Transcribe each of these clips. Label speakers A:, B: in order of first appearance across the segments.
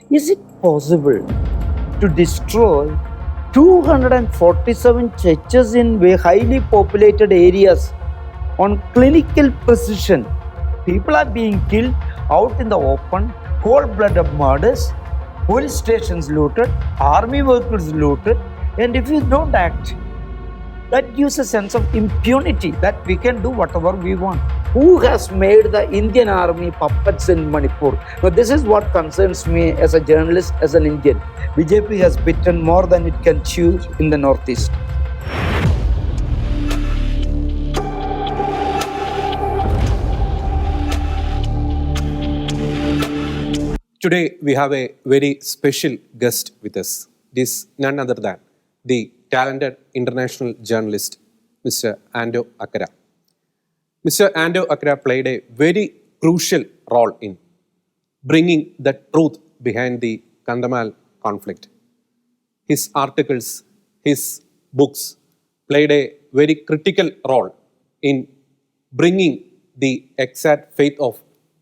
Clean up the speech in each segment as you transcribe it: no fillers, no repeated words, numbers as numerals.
A: Is it possible to destroy 247 churches in highly populated areas on clinical precision? People are being killed out in the open, cold-blooded murders, police stations looted, army workers looted, and if you don't act, that gives a sense of impunity that we can do whatever we want. Who has made the Indian army puppets in Manipur? Now, this is what concerns me as a journalist, as an Indian. BJP has bitten more than it can chew in the Northeast.
B: Today, we have a very special guest with us. It is none other than the talented international journalist, Mr. ANTO AKKARA. Mr. ANTO AKKARA played a very crucial role in bringing the truth behind the Kandhamal conflict. His articles, his books played a very critical role in bringing the exact faith of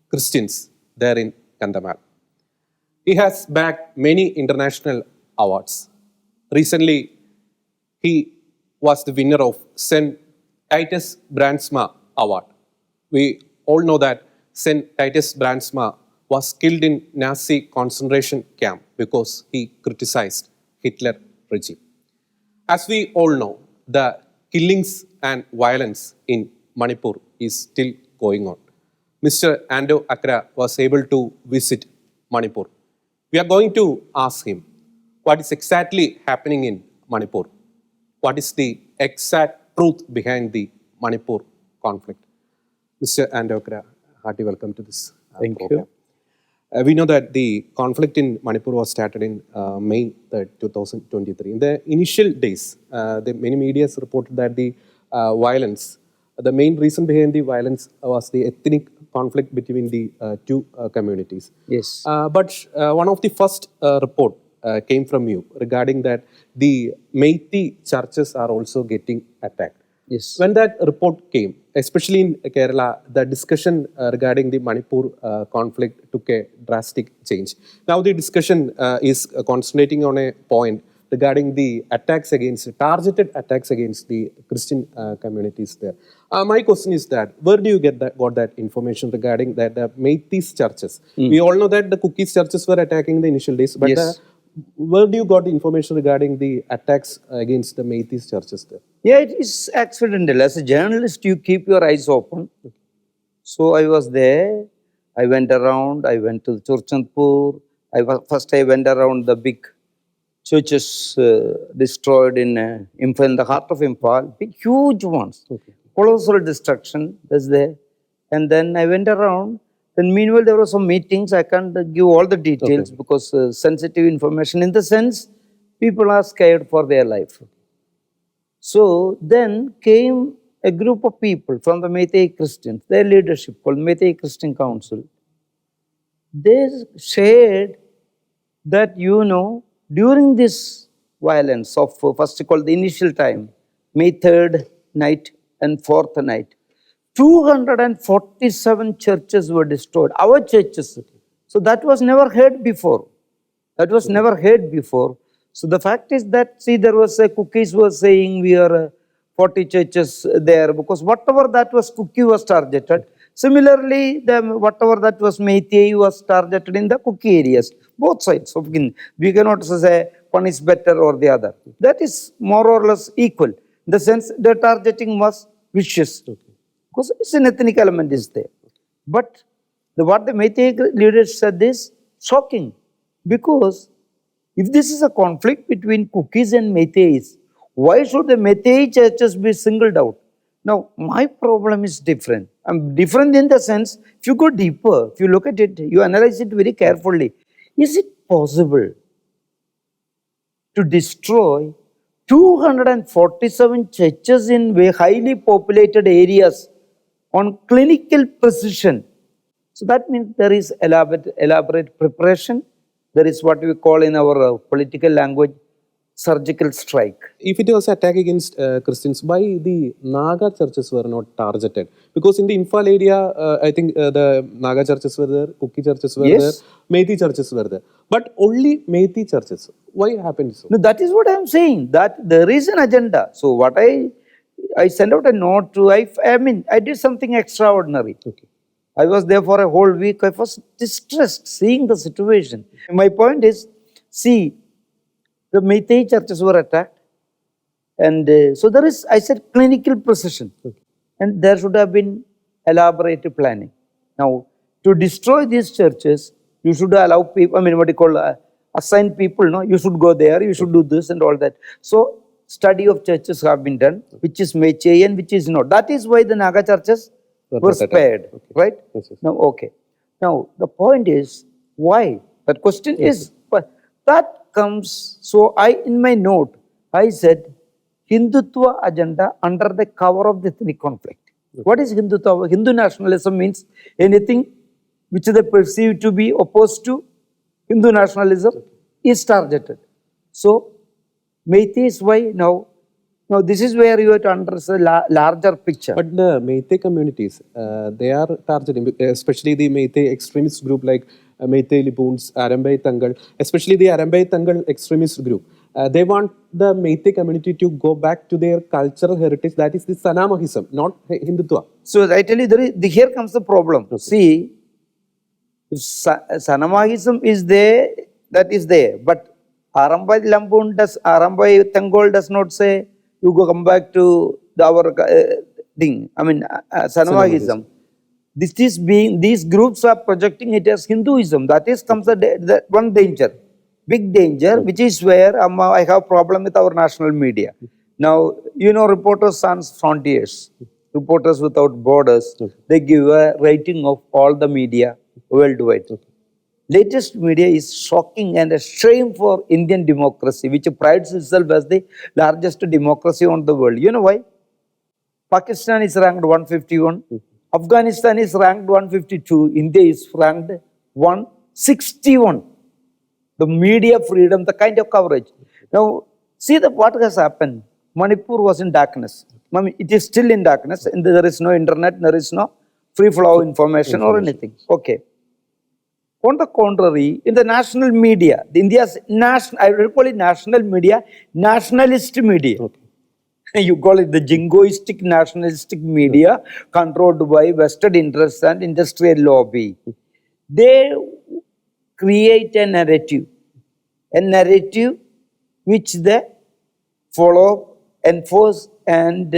B: Christians there in Kandhamal. He has bagged many international awards. Recently, he was the winner of St. Titus Brandsma Award. We all know that St. Titus Brandsma was killed in Nazi concentration camp because he criticized Hitler regime. As we all know, the killings and violence in Manipur is still going on. Mr. ANTO AKKARA was able to visit Manipur. We are going to ask him what is exactly happening in Manipur. What is the exact truth behind the Manipur conflict? Mr. ANTO AKKARA, hearty welcome to this program. We know that the conflict in Manipur was started in May 3rd, 2023. In the initial days, many media reported that the violence, the main reason behind the violence was the ethnic conflict between the two communities.
A: Yes.
B: But one of the first report came from you regarding that the MEITEI churches are also getting attacked.
A: Yes.
B: When that report came, especially in Kerala, the discussion regarding the Manipur conflict took a drastic change. Now the discussion is concentrating on a point regarding the attacks against, targeted attacks against the Christian communities there. My question is that, where do you got that information regarding that the MEITEI churches? We all know that the KUKKI churches were attacking the initial days, but
A: Yes.
B: where do you got the information regarding the attacks against the MEITEI churches there?
A: Yeah, it is accidental. As a journalist, you keep your eyes open. So I was there. I went around. I went to Churchandpur. First I went around the big churches destroyed in the heart of Imphal. Big, huge ones.
B: Okay.
A: Colossal destruction is there. And then I went around. Then meanwhile, there were some meetings. I can't give all the details because sensitive information, in the sense, people are scared for their life. So then came a group of people from the MEITEI Christians, their leadership called MEITEI Christian Council. They shared that, during this violence of first called the initial time, May 3rd night and 4th night, 247 churches were destroyed, our churches. So that was never heard before. That was never heard before. So the fact is that, see, there was a KUKKIs were saying we are 40 churches there, because whatever that was KUKKI was targeted. Similarly, whatever that was MEITEI was targeted in the KUKKI areas, both sides. We cannot say one is better or the other. That is more or less equal. In the sense, the targeting was vicious. Because it's an ethnic element is there. But what the MEITEI leaders said is shocking. Because if this is a conflict between KUKKIs and MEITEIs, why should the MEITEI churches be singled out? Now, my problem is different. I'm different in the sense, if you go deeper, if you look at it, you analyze it very carefully. Is it possible to destroy 247 churches in highly populated areas on clinical precision? So that means there is elaborate preparation. There is what we call in our political language surgical strike.
B: If it was attack against Christians, why the Naga churches were not targeted? Because in the Imphal area, I think the Naga churches were there, Kukki churches were
A: Yes.
B: there, MEITEI churches were there. But only MEITEI churches. Why happened so?
A: No, that is what I am saying, that there is an agenda. So what I sent out a note to, I mean, I did something extraordinary.
B: Okay.
A: I was there for a whole week. I was distressed seeing the situation. My point is, see, the MEITEI churches were attacked. And so there is, I said, clinical precision.
B: Okay.
A: And there should have been elaborate planning. Now, to destroy these churches, you should allow people, I mean, what you call, assign people, no? You should go there, you should do this and all that. So, study of churches have been done, which is MEITEI and which is not. That is why the Naga churches
B: Were
A: were
B: not attacked.
A: spared,
B: Okay.
A: right?
B: Yes, yes.
A: Now, okay. Now, the point is, why? That question is, but that comes, so in my note, I said, Hindutva agenda under the cover of the ethnic conflict. What is Hindutva? Hindu nationalism means anything which they perceive to be opposed to Hindu nationalism is targeted. So, MEITEI is why now this is where you have to understand the larger picture.
B: But the MEITEI communities, they are targeting, especially the MEITEI extremist group like MEITEI Lipuns, Arambai Tangal, especially the Arambai Tangal extremist group. They want the MEITEI community to go back to their cultural heritage, that is the Sanamahism, not Hindutva.
A: So, I tell you, here comes the problem. See, if Sanamahism is there, that is there. But Arambai Tangol does not say, you go come back to our thing. I mean, Sanamahism. This is being, these groups are projecting it as Hinduism. That is comes the one danger, big danger, which is where I have problem with our national media. Now, you know, Reporters Sans Frontiers, Reporters Without Borders, they give a rating of all the media worldwide. Latest media is shocking and a shame for Indian democracy, which prides itself as the largest democracy on the world. You know why? Pakistan is ranked 151. Afghanistan is ranked 152. India is ranked 161. The media freedom, the kind of coverage. Now, see what has happened. Manipur was in darkness. I mean, it is still in darkness. And there is no internet, there is no free flow of information or anything. Okay. On the contrary, in the national media, India's national, I will call it national media, nationalist media.
B: Okay.
A: You call it the jingoistic nationalistic media controlled by vested interests and industrial lobby. They create a narrative which they follow, enforce, and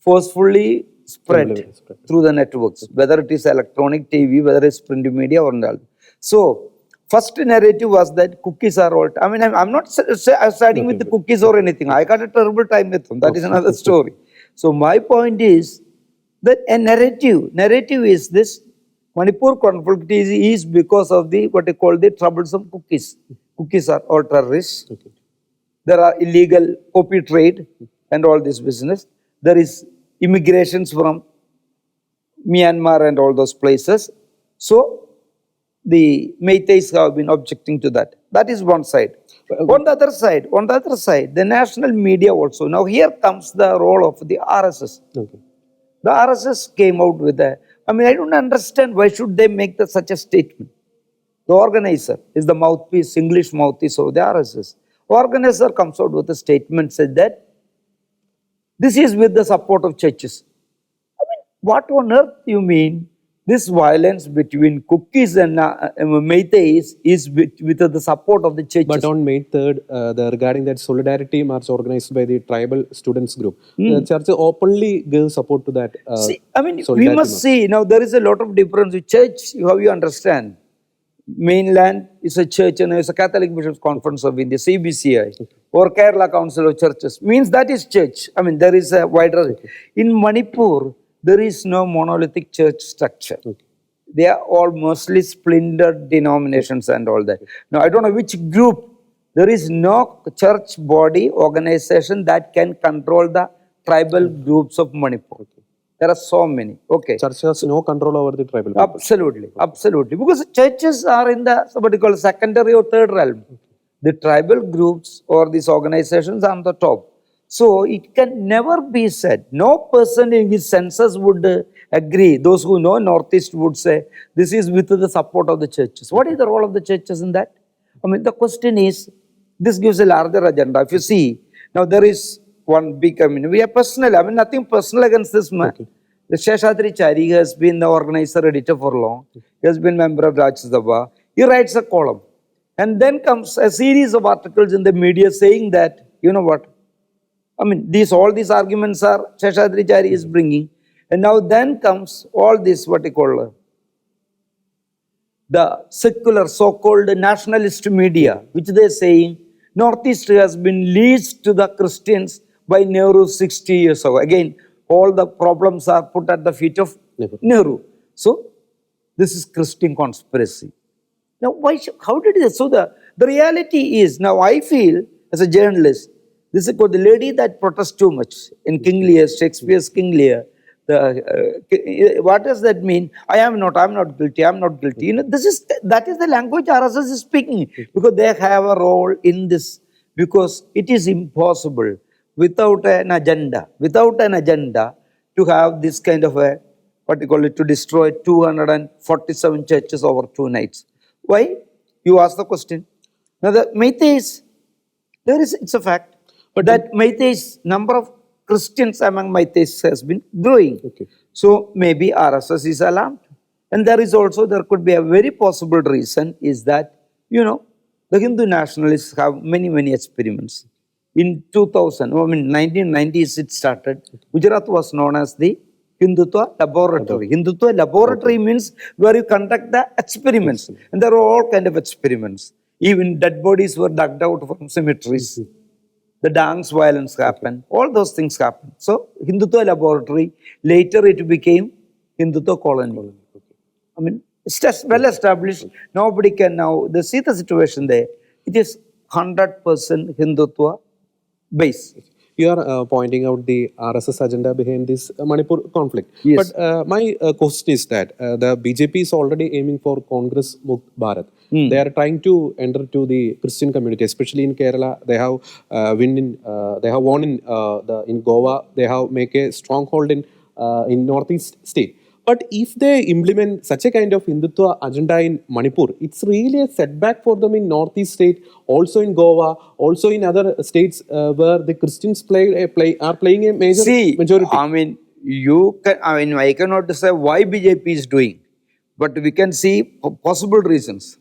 A: forcefully spread through the networks, whether it is electronic TV, whether it's print media or not. So, first narrative was that cookies are all. I mean, I'm not siding with the cookies or anything. I got a terrible time with them. That is another story. So, my point is that a narrative is this Manipur conflict is because of the what they call the troublesome cookies. Cookies are all terrorists.
B: Okay.
A: There are illegal copy trade and all this business. There is immigrations from Myanmar and all those places. So, the MEITEIs have been objecting to that. That is one side. On the other side, the national media also. Now, here comes the role of the RSS.
B: Okay.
A: The RSS came out with a, I mean, I don't understand why should they make such a statement. The organizer is the mouthpiece, English mouthpiece of the RSS. Organizer comes out with a statement, said that this is with the support of churches. I mean, what on earth you mean? This violence between cookies and MEITEIs is with the support of the churches.
B: But on May 3rd, regarding that solidarity march organized by the tribal students group, the church openly gives support to that.
A: See, I mean, we must see, now there is a lot of difference. The church, how you understand, mainland is a church and it's a Catholic Bishops Conference of India, CBCI, or Kerala Council of Churches, means that is church. I mean, there is a wider, in Manipur, there is no monolithic church structure.
B: Okay.
A: They are all mostly splintered denominations and all that. Now, I don't know which group. There is no church body organization that can control the tribal groups of Manipur.
B: Okay.
A: There are so many. Okay.
B: Church has no control over the tribal people.
A: Absolutely. Absolutely. Because churches are in the, what you call secondary or third realm. The tribal groups or these organizations are on the top. So it can never be said. No person in his senses would agree. Those who know Northeast would say, this is with the support of the churches. What is the role of the churches in that? I mean, the question is, this gives a larger agenda. If you see, now there is one big, we are personal, nothing personal against this man. The Sheshadri Chari has been the organizer, editor for long. He has been member of Rajya Sabha. He writes a column. And then comes a series of articles in the media saying that, you know what, all these arguments are Sheshadri Chari is bringing. And now then comes all this, what you call, the secular so-called nationalist media, which they are saying, Northeast has been leased to the Christians by Nehru 60 years ago. Again, all the problems are put at the feet of Nehru. So, this is Christian conspiracy. Now, how did this? So, the reality is, now I feel as a journalist, this is called the lady that protests too much in King Lear, Shakespeare's King Lear. What does that mean? I'm not guilty, I'm not guilty. You know, that is the language RSS is speaking, because they have a role in this, because it is impossible without an agenda, to have this kind of a, to destroy 247 churches over 2 nights. Why? You ask the question. Now the MEITEIs, it's a fact, but that MEITEIs, number of Christians among MEITEIs has been growing. So maybe RSS is alarmed. And there could be a very possible reason is that, the Hindu nationalists have many experiments. In 1990s it started. Gujarat was known as the Hindutva Laboratory. Hindutva Laboratory means where you conduct the experiments. And there are all kind of experiments. Even dead bodies were dug out from cemeteries. The dance violence happened. All those things happened. So, Hindutva Laboratory, later it became Hindutva Colony. It's just well established. Nobody can now, see the situation there. It is 100% Hindutva base.
B: You are pointing out the RSS agenda behind this Manipur conflict.
A: Yes.
B: But my question is that the BJP is already aiming for Congress Mukt Bharat. They are trying to enter to the Christian community, especially in Kerala. They have won in Goa. They have make a stronghold in Northeast state. But if they implement such a kind of Hindutva agenda in Manipur, it's really a setback for them in Northeast state, also in Goa, also in other states where the Christians are playing a majority.
A: I cannot say why BJP is doing, but we can see possible reasons.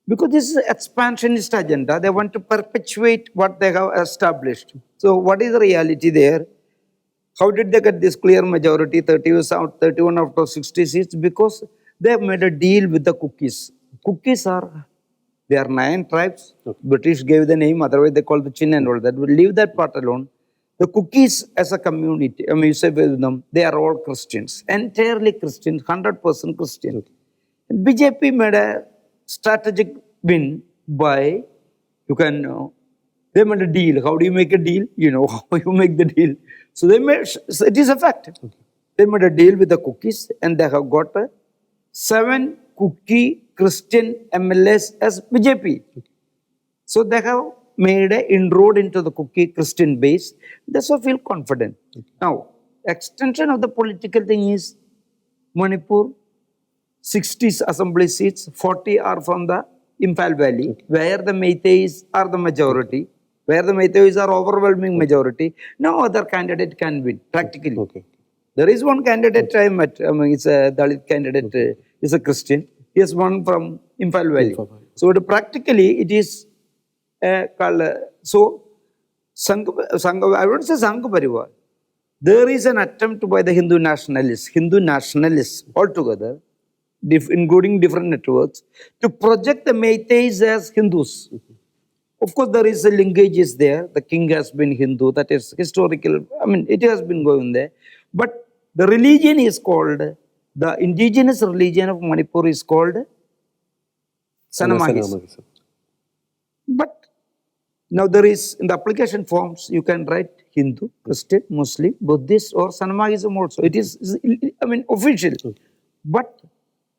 A: Because this is an expansionist agenda, they want to perpetuate what they have established. So what is the reality there? How did they get this clear majority, 31 out of 60 seats? Because they have made a deal with the KUKKIs. KUKKIs are 9 tribes. British gave the name, otherwise they call the Chin and all that. We'll leave that part alone. The KUKKIs as a community, you say with them, they are all Christians, entirely Christian, 100% Christian. And BJP made a strategic win by, they made a deal. How do you make a deal? How you make the deal. So it is a fact. They made a deal with the KUKKIs and they have got 7 KUKKI Christian MLAs as BJP. So they have made an inroad into the KUKKI Christian base. They so feel confident. Now, extension of the political thing is Manipur, 60 assembly seats, 40 are from the Imphal Valley, where the MEITEIs are the majority. Where the MEITEIs are overwhelming majority, no other candidate can win, practically. There is one candidate I met, it's a Dalit candidate, is a Christian. He has won from Imphal Valley. So practically it is called, so Sangha, I wouldn't say Sangha Parivar. There is an attempt by the Hindu nationalists altogether, including different networks, to project the MEITEIs as Hindus. Of course, there is a linkage is there. The king has been Hindu. That is historical. It has been going there. But the religion is called, the indigenous religion of Manipur is called Sanamahism. But now there is, in the application forms, you can write Hindu, Christian, Muslim, Buddhist or Sanamahism also. It is, official. But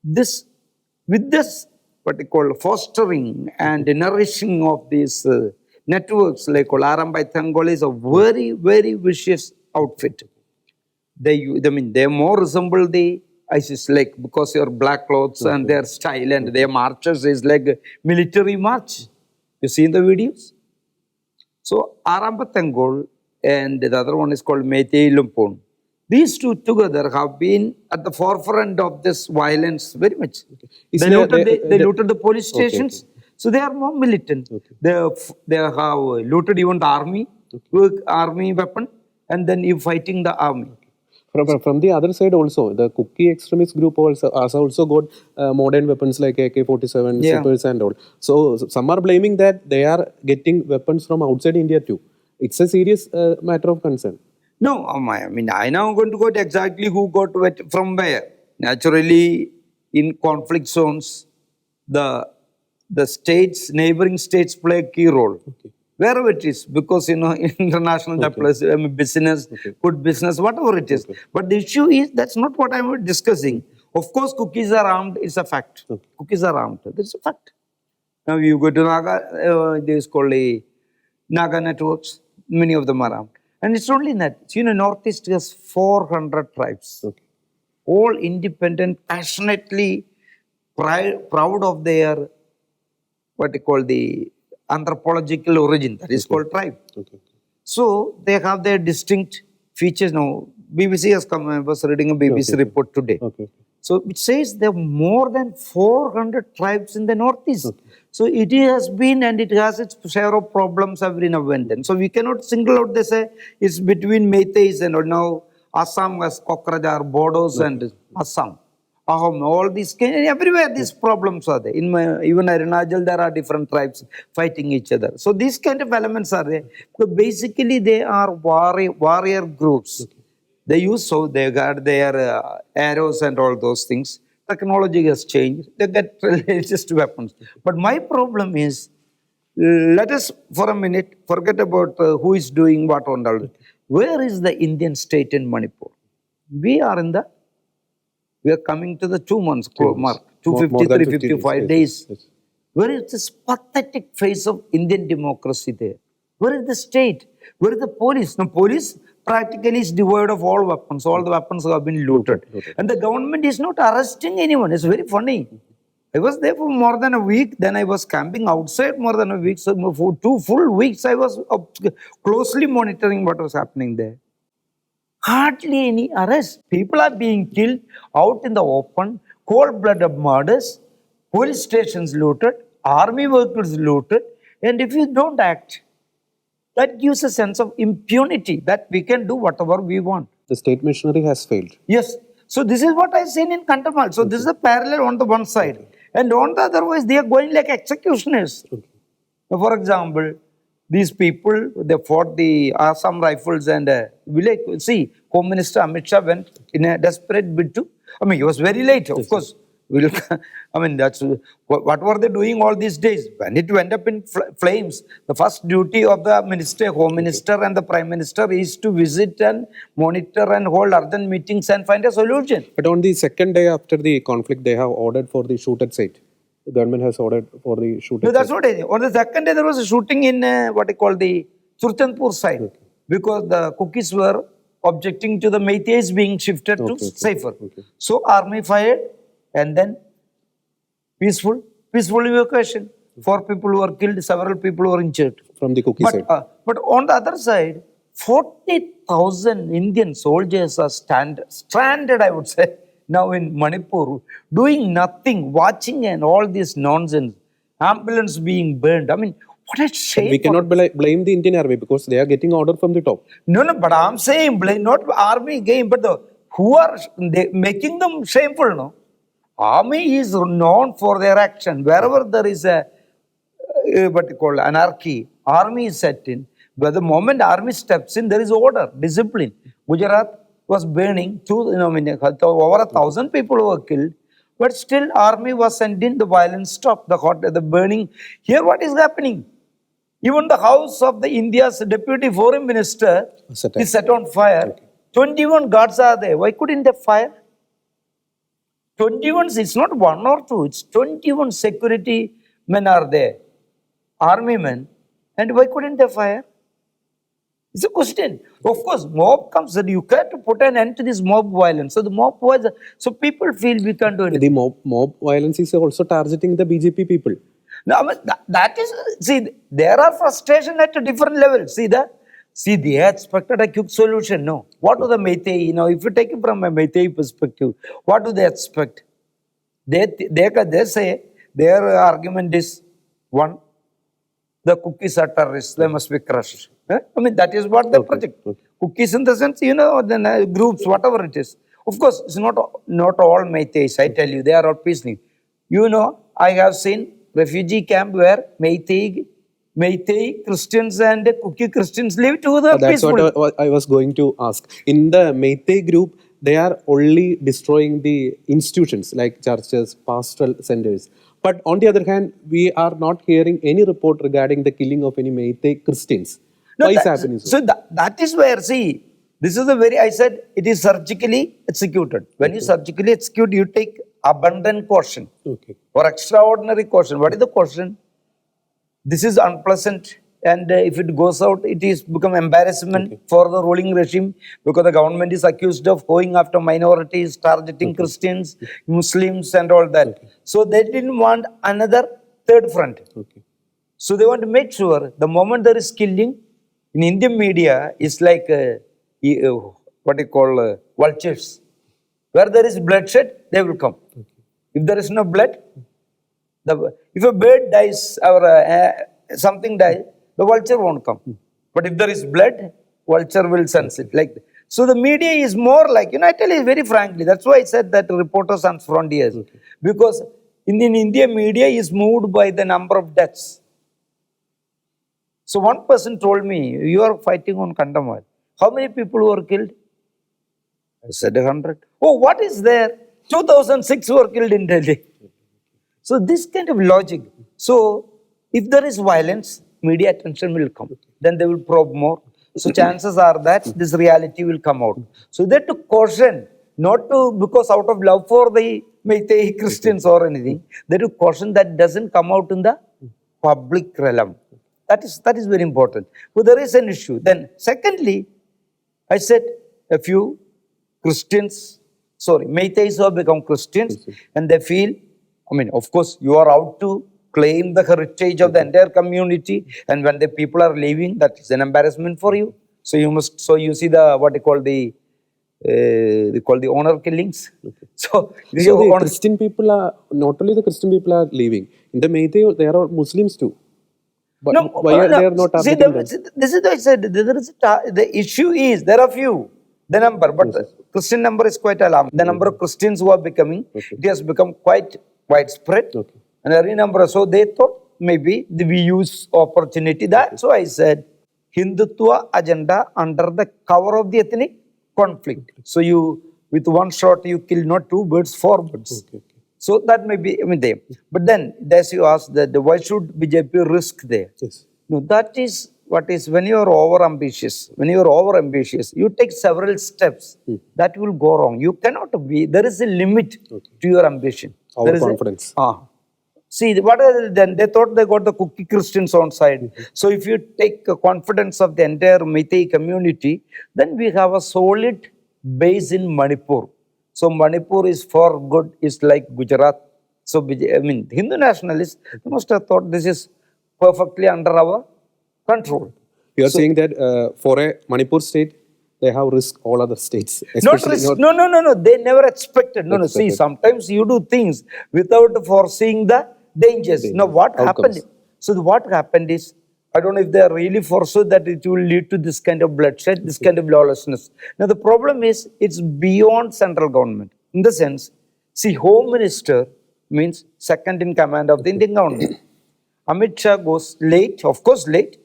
A: with this what they call fostering and nourishing of these networks like Arambai Thangol is a very, very vicious outfit. They more resemble the ISIS, like because your black clothes and their style and their marches is like a military march. You see in the videos? So Arambathangol and the other one is called MEITEI Lumpon. These two together have been at the forefront of this violence very much. They looted the police stations. So they are more militant. They have looted even the army weapon, and then you fighting the army.
B: From the other side also, the KUKKI extremist group has also got modern weapons like AK-47, zippers and all. So some are blaming that they are getting weapons from outside India too. It's a serious matter of concern.
A: No, I mean, I now going to go to exactly who got from where. Naturally, in conflict zones, the states, neighboring states play a key role. Wherever it is, because international business, good business, whatever it is. But the issue is that's not what I'm discussing. Of course, cookies are armed. It's a fact. Cookies are armed. That's a fact. Now you go to Naga. There's called Naga networks. Many of them are armed, and it's only that. Northeast has 400 tribes, all independent, passionately proud of their what they call the anthropological origin, that is called tribe. So they have their distinct features. Now, BBC has come, I was reading a BBC report today. So it says there are more than 400 tribes in the Northeast. So it has been and it has its share of problems every now and then. So we cannot single out this, it's between Meiteis and now Assam has Kokrajar, Bodos and Assam. All these, everywhere these problems are there. Even Arunachal, there are different tribes fighting each other. So these kind of elements are there. So basically, they are warrior groups. They they got their arrows and all those things. Technology has changed. They get latest weapons. But my problem is, let us for a minute forget about who is doing what and all. Where is the Indian state in Manipur? We are coming to the 2 months mark, 253, 55 days. Where is this pathetic face of Indian democracy there? Where is the state? Where is the police? The police practically is devoid of all weapons. All the weapons have been looted. And the government is not arresting anyone. It's very funny. I was there for more than a week. Then I was camping outside more than a week. So for 2 full weeks, I was closely monitoring what was happening there. Hardly any arrests. People are being killed out in the open, cold-blooded murders, police stations looted, army workers looted, and if you don't act, that gives a sense of impunity that we can do whatever we want.
B: The state machinery has failed.
A: Yes. So this is what I've seen in Kantamal. So this is a parallel on the one side. And on the other way, they are going like executioners. For example, these people, they fought the Assam rifles and see, Home Minister Amit Shah went in a desperate bid to, he was very late, of course. That's what were they doing all these days? When it went up in flames, the first duty of the minister, Home Minister and the Prime Minister is to visit and monitor and hold urgent meetings and find a solution.
B: But on the second day after the conflict, they have ordered for the shoot at site. The government has ordered for the shooting.
A: No, that's what I think. On the second day, there was a shooting in what I call the Surchandpur side because the Kukkis were objecting to the MEITEIs being shifted to safer. So army fired and then peaceful evacuation. 4 people were killed, several people were injured.
B: From the Kukki side.
A: But on the other side, 40,000 Indian soldiers are stranded, I would say, now in Manipur, doing nothing, watching and all this nonsense, ambulance being burned. What a shame.
B: But we cannot blame the Indian army because they are getting order from the top.
A: No, but I'm saying blame not army game, but who are making them shameful, no? Army is known for their action. Wherever there is a what you call anarchy, army is set in. But the moment army steps in, there is order, discipline. Gujarat was burning, over 1,000 people were killed, but still army was sent in, the violence stopped, the burning. Here what is happening? Even the house of the India's deputy foreign minister is set on fire. 21 guards are there. Why couldn't they fire? 21, it's not one or two, it's 21 security men are there, army men, and why couldn't they fire? It's a question. Of course, mob comes and you have to put an end to this mob violence. So the mob was, so people feel we can't do anything.
B: The mob violence is also targeting the BJP people.
A: No, I mean, that is, see, there are frustration at a different level. See, they expected a quick solution. No. What do the MEITEI, if you take it from a MEITEI perspective, what do they expect? They say their argument is, one, the KUKKIs are terrorists, they must be crushed. I mean, that is what they project. KUKKIs in the sense, then groups, whatever it is. Of course, it's not all MEITEIs, I tell you, they are all peaceful. I have seen refugee camp where MEITEI Christians and KUKKI Christians live together peacefully.
B: That's what I was going to ask. In the MEITEI group, they are only destroying the institutions like churches, pastoral centers. But on the other hand, we are not hearing any report regarding the killing of any MEITEI Christians.
A: No,
B: Why is happening so?
A: So that is where, see, this is I said, it is surgically executed. When you surgically execute, you take abundant caution or extraordinary caution. What is the caution? This is unpleasant, and if it goes out, it is become embarrassment for the ruling regime, because the government is accused of going after minorities, targeting Christians, Muslims, and all that. So they didn't want another third front. So they want to make sure the moment there is killing, in Indian media, it's like what you call vultures. Where there is bloodshed, they will come. If there is no blood, if a bird dies or something dies, the vulture won't come. But if there is blood, vulture will sense it. Like that. So the media is more like, I tell you very frankly, that's why I said that Reporters Sans Frontiers. Because in India, media is moved by the number of deaths. So one person told me, you are fighting on Kandamar. How many people were killed? I said 100. Oh, what is there? 2006 were killed in Delhi. So this kind of logic. So if there is violence, media attention will come. Then they will probe more. So chances are that this reality will come out. So they took caution, not to, because out of love for the MEITEI Christians or anything, they took caution that doesn't come out in the public realm. That is very important. But there is an issue. Then secondly, I said a few MEITEIs have become Christians, and they feel, of course, you are out to claim the heritage of the entire community, and when the people are leaving, that is an embarrassment for you. So you see the, what they call the honor killings. So
B: the Christian people are, not only the Christian people are leaving, in the MEITEI, there are Muslims too. But why are they not targeting them?
A: This is what I said, the issue is, there are few, the number, but the Christian number is quite alarming. The number of Christians who are becoming, it has become quite widespread. And every number, so they thought maybe we use opportunity. That's why I said Hindutva agenda under the cover of the ethnic conflict. So you, with one shot, you kill not two birds, four birds. So that may be, there. But then, as you asked, that why should BJP risk there? No, that is what is, when you are over-ambitious, you take several steps, that will go wrong. You cannot be, there is a limit to your ambition.
B: Overconfidence.
A: See, what are they then? They thought they got the KUKKI Christians on side. So if you take confidence of the entire MEITEI community, then we have a solid base in Manipur. So Manipur is for good, is like Gujarat. So Hindu nationalists, they must have thought this is perfectly under our control.
B: You are saying that for a Manipur state, they have risked all other states.
A: Not risk. No. They never expected. No. See, sometimes you do things without foreseeing the dangers. Now, what happened? So what happened is, I don't know if they are really foresaw that it will lead to this kind of bloodshed, this kind of lawlessness. Now, the problem is, it's beyond central government. In the sense, see, Home Minister means second in command of the Indian government. Amit Shah goes late, of course late.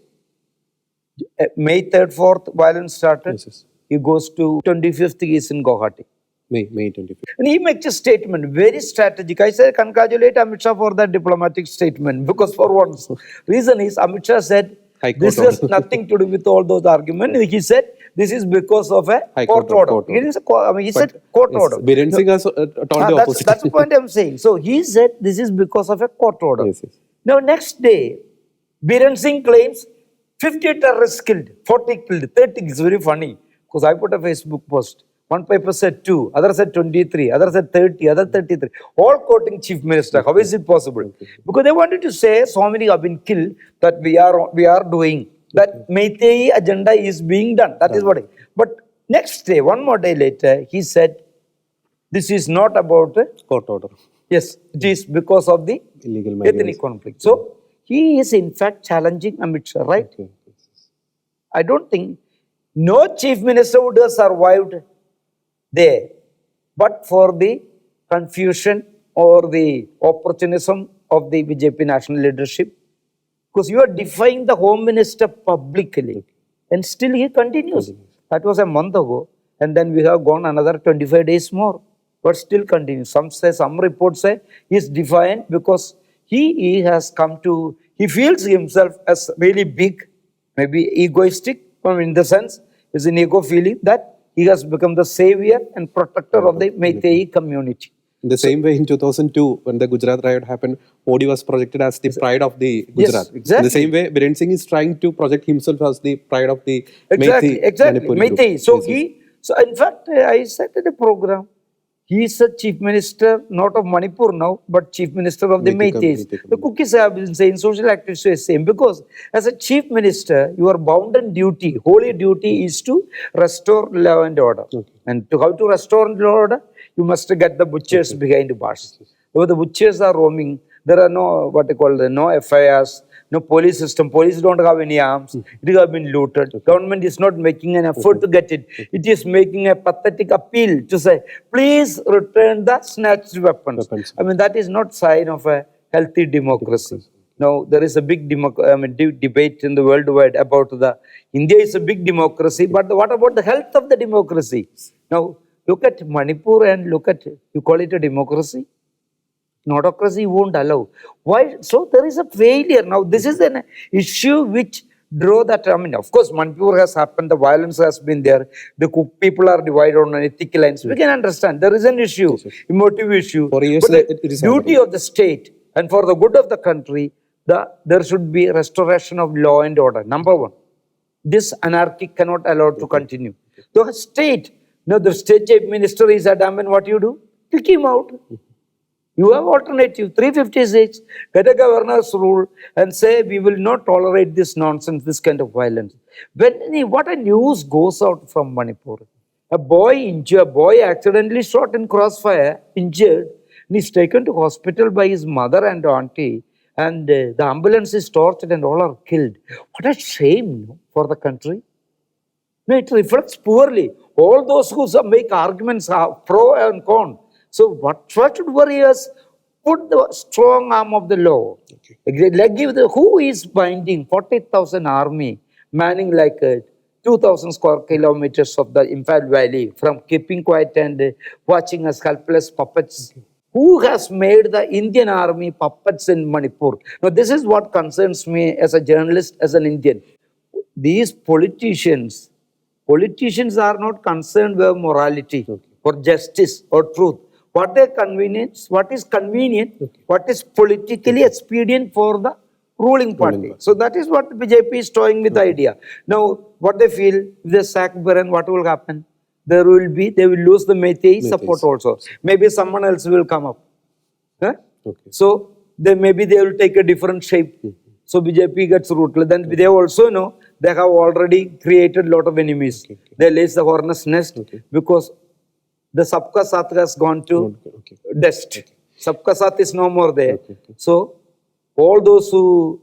A: May 3rd, 4th, violence started. He goes to 25th, he is in Guwahati.
B: May 25th.
A: And he makes a statement, very strategic. I say, congratulate Amit Shah for that diplomatic statement. Because for once, reason is, Amit Shah said, this has nothing to do with all those arguments. He said, this is because of a
B: High
A: court
B: court
A: order.
B: order.
A: It is a he said court order.
B: Biren Singh has told the opposite.
A: That's the point I'm saying. So he said this is because of a court order.
B: Yes, yes.
A: Now next day, Biren Singh claims 50 terrorists killed, 40 killed, 30. It's very funny because I put a Facebook post. One paper said 2, other said 23, other said 30, other 33. All quoting Chief Minister. How is it possible? Because they wanted to say so many have been killed that we are doing. That MEITEI agenda is being done. That is what. But next day, one more day later, he said, this is not about
B: Court order.
A: yes, it is because of the
B: Illegal migrants.
A: ethnic conflict. So he is in fact challenging Amit Shah, right?
B: Okay.
A: I don't think no chief minister would have survived there, but for the confusion or the opportunism of the BJP national leadership, because you are defying the home minister publicly, and still he continues. That was a month ago, and then we have gone another 25 days more, but still continues. Some reports say he is defiant because he has come to, he feels himself as really big, maybe egoistic, in the sense, is an ego feeling that he has become the savior and protector of the MEITEI community.
B: In the same way, in 2002, when the Gujarat riot happened, Modi was projected as the pride of the Gujarat.
A: Yes, exactly.
B: In the same way, Biren Singh is trying to project himself as the pride of the
A: Exactly,
B: Manipur group.
A: MEITEI. So
B: Yes,
A: so in fact, I said in the program, he is a chief minister, not of Manipur now, but chief minister of the MEITEI. The KUKKIs have been saying, social activists are saying, because as a chief minister, you are bound in duty. Holy duty is to restore law and order. And to how to restore law and order, you must get the butchers behind the bars. Where the butchers are roaming, there are no, what they call, no FIRs, no police system. Police don't have any arms. It has been looted. Government is not making an effort to get it. It is making a pathetic appeal to say, please return the snatched weapons. I mean, that is not sign of a healthy democracy. Now, there is a big debate in the worldwide about India is a big democracy, but what about the health of the democracy? Now, look at Manipur and look at, you call it a democracy? Autocracy won't allow. Why? So there is a failure. Now, this is an issue which draw that. I mean, of course, Manipur has happened. The violence has been there. The people are divided on ethical lines. We can understand. There is an issue, emotive issue.
B: For years,
A: but
B: it is
A: duty
B: happening.
A: of the state and for the good of the country, there should be restoration of law and order. Number one, this anarchy cannot allow to continue. The state, the state chief minister is a damn, and what you do? Kick him out. You have alternative, 356, get a governor's rule and say we will not tolerate this nonsense, this kind of violence. What a news goes out from Manipur. A boy accidentally shot in crossfire, injured, and he's taken to hospital by his mother and auntie, and the ambulance is tortured and all are killed. What a shame for the country. No, it reflects poorly. All those who make arguments are pro and con. So what should worry us? Put the strong arm of the law. Who is binding 40,000 army, manning like 2,000 square kilometers of the Imphal Valley, from keeping quiet and watching us helpless puppets? Who has made the Indian army puppets in Manipur? Now, this is what concerns me as a journalist, as an Indian. These politicians are not concerned with morality or justice or truth. What is convenient, what is politically expedient for the ruling party. So that is what BJP is toying with the idea. Now, what they feel, if they sack Biren, what will happen? They will lose the MEITEI support also. Maybe someone else will come up. So maybe they will take a different shape. So BJP gets rooted. Then they also know they have already created a lot of enemies. They lays the hornet's nest because the Sabka Saath has gone to dust. Sabka Saath is no more there. So, all those who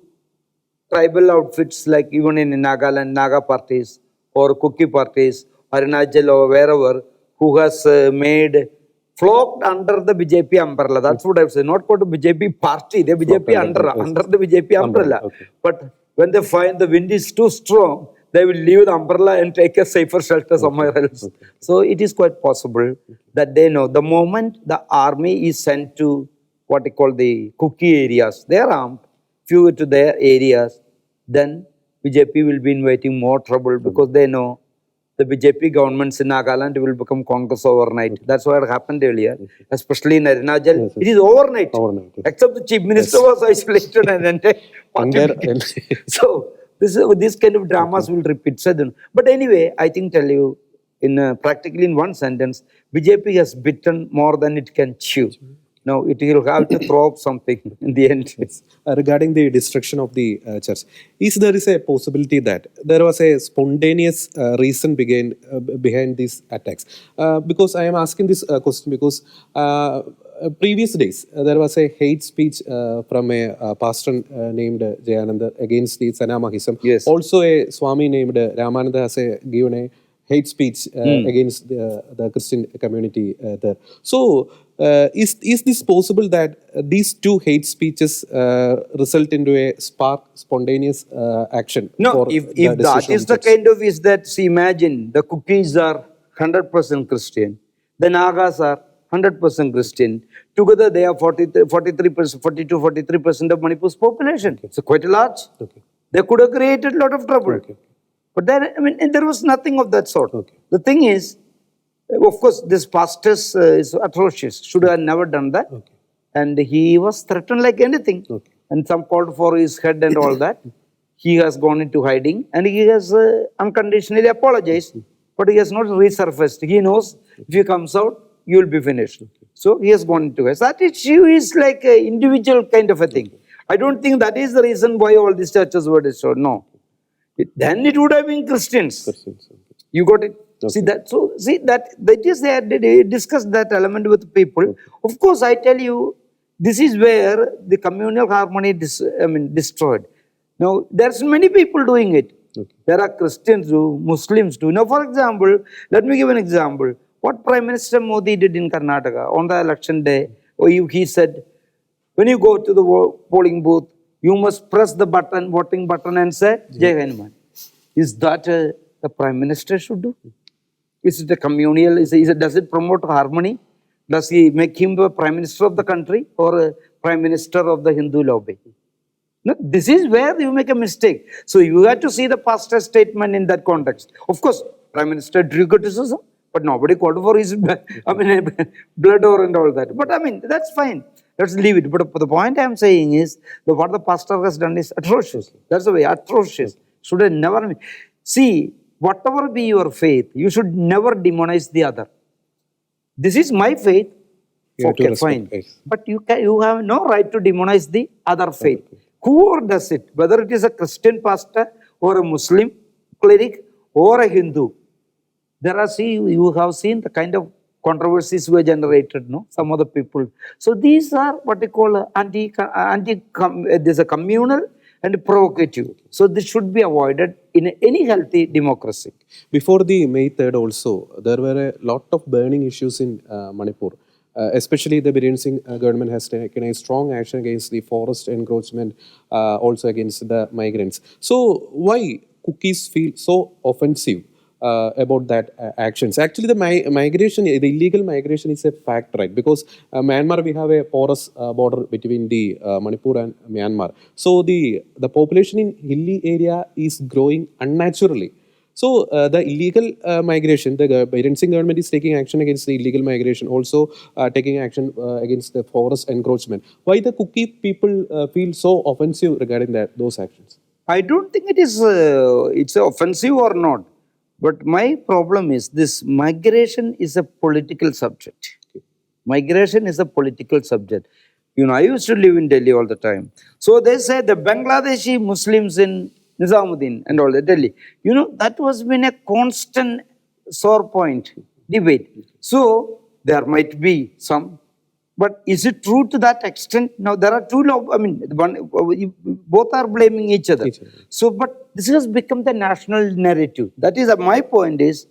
A: tribal outfits, like even in Nagaland, Naga parties or Kukki parties, Arunachal or wherever, who has flocked under the BJP umbrella. That's what I would say. Not called the BJP party, the BJP under the BJP umbrella. But when they find the wind is too strong, they will leave the umbrella and take a safer shelter somewhere else. So it is quite possible that they know the moment the army is sent to what they call the KUKKI areas, they are armed, few to their areas, then BJP will be inviting more trouble because they know the BJP governments in Nagaland will become Congress overnight. That's what happened earlier, especially in Arunachal. It is overnight. Except the chief minister was isolated and then so this kind of dramas will repeat. But anyway, I think tell you practically in one sentence, BJP has bitten more than it can chew. Now it will have to throw up something in the end.
B: Regarding the destruction of the church, there is a possibility that there was a spontaneous reason behind these attacks? Because I am asking this question because previous days there was a hate speech from a pastor named Jayananda against the Sanamahism.
A: Yes.
B: Also a Swami named Ramananda has given a hate speech against the Christian community there. So, is this possible that these two hate speeches result into a spontaneous action?
A: No, if that is the kind of is that, see, imagine the Kukkis are 100% Christian, the Nagas are 100% Christian. Together they are 42-43% of Manipur's population. It's quite large.
B: Okay.
A: They could have created a lot of trouble.
B: Okay.
A: But then, I mean, there was nothing of that sort.
B: Okay.
A: The thing is, of course, this pastor is atrocious. Should have never done that.
B: Okay.
A: And he was threatened like anything.
B: Okay.
A: And some called for his head and all that. He has gone into hiding and he has unconditionally apologized. But he has not resurfaced. He knows if he comes out, you will be finished. Okay. So he has gone into it. That issue is like an individual kind of a thing. I don't think that is the reason why all these churches were destroyed. No. Then it would have been Christians.
B: Okay.
A: You got it?
B: Okay.
A: See that? So see that is they discussed that element with people. Okay. Of course, I tell you, this is where the communal harmony destroyed. Now there's many people doing it. Okay. There are Christians too, Muslims too. Now, for example, let me give an example. What Prime Minister Modi did in Karnataka on the election day, he said, when you go to the polling booth, you must press the button, voting button, and say, Jai Hanuman. Is that a Prime Minister should do? Is it a communal? Does it promote harmony? Does he make him the Prime Minister of the country or a Prime Minister of the Hindu lobby? No, this is where you make a mistake. So you have to see the pastor's statement in that context. Of course, Prime Minister drew criticism, but nobody called for his blood or and all that. But I mean, that's fine. Let's leave it. But the point I'm saying is that what the pastor has done is atrocious. That's the way, atrocious. Should have never. See, whatever be your faith, you should never demonize the other. This is my faith. Okay, fine. Faith. But you have no right to demonize the other faith. Okay. Whoever does it, whether it is a Christian pastor or a Muslim cleric or a Hindu, you have seen the kind of controversies were generated, no? Some other people. So these are what they call there's a communal and provocative. So this should be avoided in any healthy democracy.
B: Before the May 3rd also, there were a lot of burning issues in Manipur. Especially the Biren Singh government has taken a strong action against the forest encroachment, also against the migrants. So why Kukkis feel so offensive about that actions? Actually, the migration, the illegal migration is a fact, right? Because Myanmar, we have a porous border between the Manipur and Myanmar. So the population in hilly area is growing unnaturally. So the illegal migration, the Biren Singh government is taking action against the illegal migration, also taking action against the forest encroachment. Why the Kukki people feel so offensive regarding those actions?
A: I don't think it is it's offensive or not. But my problem is this: migration is a political subject. Okay. Migration is a political subject. You know, I used to live in Delhi all the time. So they say the Bangladeshi Muslims in Nizamuddin and all that, Delhi. You know, that was been a constant sore point, debate. So there might be some, but is it true to that extent? Now there are both are blaming each other. So, but this has become the national narrative. That is my point is,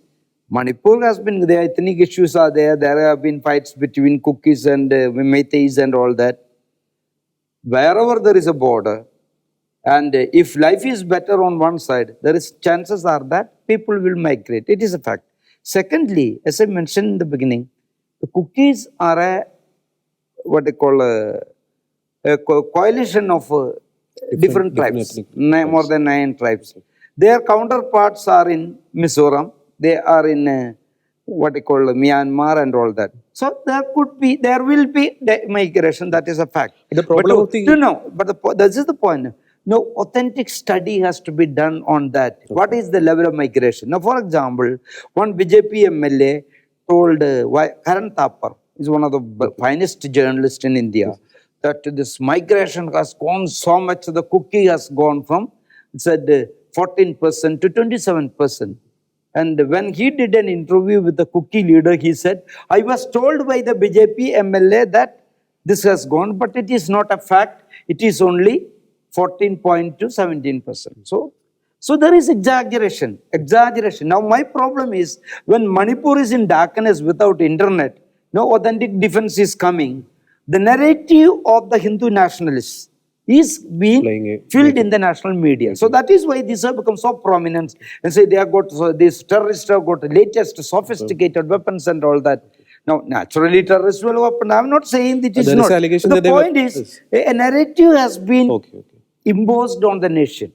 A: Manipur has been, the ethnic issues are there. There have been fights between Kukkis and MEITEIs and all that. Wherever there is a border, and if life is better on one side, there is chances are that people will migrate. It is a fact. Secondly, as I mentioned in the beginning, the Kukkis are what they call a coalition of different tribes, more than 9 tribes. Their counterparts are in Mizoram, They are in what they call Myanmar and all that. So there will be migration. That is a fact.
B: The problem of the
A: This is the point. No authentic study has to be done on that. Okay. What is the level of migration? Now, for example, one BJP MLA told Karan Thapar is one of the finest journalists in India, that this migration has gone so much. The KUKKI has gone from, it said, 14% to 27%. And when he did an interview with the KUKKI leader, he said, I was told by the BJP MLA that this has gone, but it is not a fact. It is only 14% to 17%. So there is exaggeration. Now my problem is, when Manipur is in darkness without internet, no authentic defense is coming, the narrative of the Hindu nationalists is being filled in the national media. So that is why these have become so prominent, and say they have got, so these terrorists have got the latest sophisticated weapons and all that. Now, naturally, terrorists will weapon. I am not saying that it is not. The point is, a narrative has been imposed on the nation.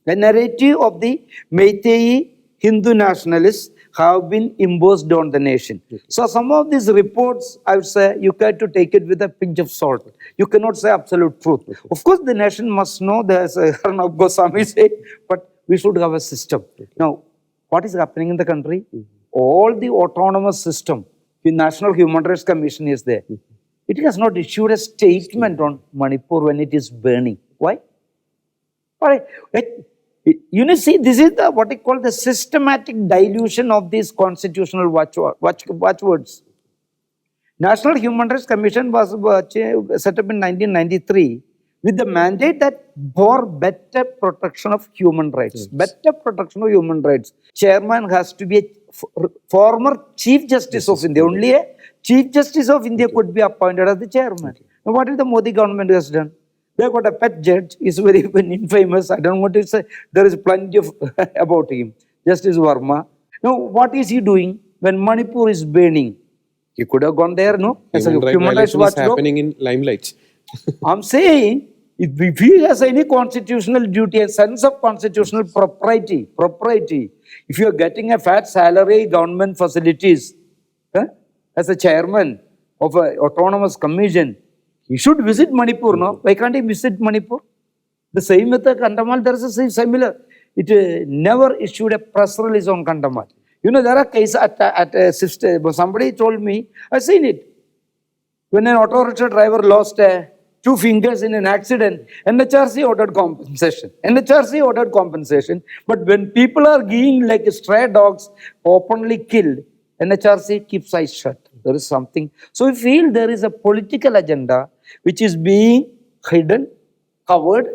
A: The narrative of the MEITEI Hindu nationalists have been imposed on the nation. So some of these reports, I would say, you got to take it with a pinch of salt. You cannot say absolute truth. Of course, the nation must know, as Arnab Goswami said, but we should have a system. Now, what is happening in the country? All the autonomous system, the National Human Rights Commission is there. It has not issued a statement on Manipur when it is burning. Why? You know, see, this is the what I call the systematic dilution of these constitutional watchwords. National Human Rights Commission was set up in 1993 with the mandate that for better protection of human rights. Better protection of human rights. Chairman has to be a former Chief Justice of India. Only a Chief Justice of India could be appointed as the chairman. Now, what is the Modi government has done? They got a pet judge, is very infamous. I don't want to say, there is plenty of about him. Justice Verma. Now, what is he doing when Manipur is burning? He could have gone there, no? As a human rights watchdog.
B: Happening in limelight.
A: I'm saying, if he has any constitutional duty, a sense of constitutional propriety, if you are getting a fat salary, government facilities, as a chairman of an autonomous commission, he should visit Manipur, no? Why can't he visit Manipur? The same with the Kandamal, there is a similar. It never issued a press release on Kandamal. You know, there are cases at a sister, somebody told me, I've seen it. When an auto rickshaw driver lost 2 fingers in an accident, NHRC ordered compensation. But when people are being like stray dogs, openly killed, NHRC keeps eyes shut. There is something. So we feel there is a political agenda which is being hidden, covered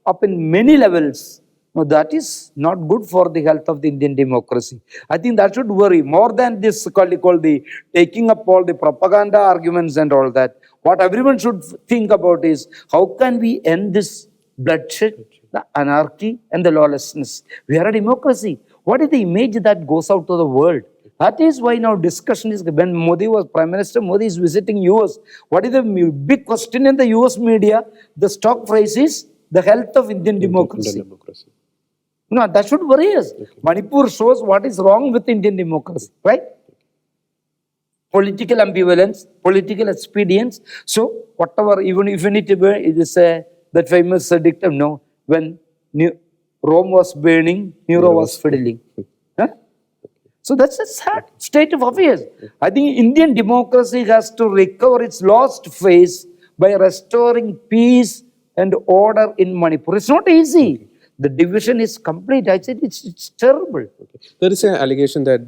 A: up in many levels. Now that is not good for the health of the Indian democracy. I think that should worry more than this called the taking up all the propaganda arguments and all that. What everyone should think about is, how can we end this bloodshed, the anarchy and the lawlessness? We are a democracy. What is the image that goes out to the world? That is why now discussion is, when Modi was Prime Minister, Modi is visiting US. What is the big question in the US media? The stock price is the health of Indian democracy. No, that should worry us. Manipur shows what is wrong with Indian democracy, right? Political ambivalence, political expedience. So whatever, even it is that famous dictum, no, when Rome was burning, Nero was fiddling. So that's a sad state of affairs. I think Indian democracy has to recover its lost phase by restoring peace and order in Manipur. It's not easy. The division is complete. I said it's terrible.
B: There is an allegation that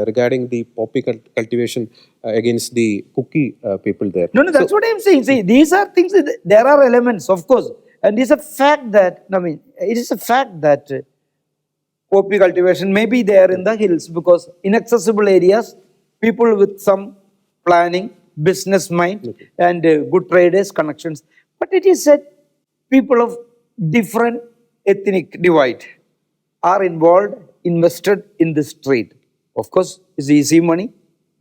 B: regarding the poppy cultivation against the KUKKI people there.
A: No, that's what I'm saying. See, these are things, there are elements, of course. And it's a fact that, it is a fact that poppy cultivation may be there in the hills, because inaccessible areas, people with some planning, business mind, and good traders connections. But it is said people of different ethnic divide are involved, invested in this trade. Of course, it's easy money.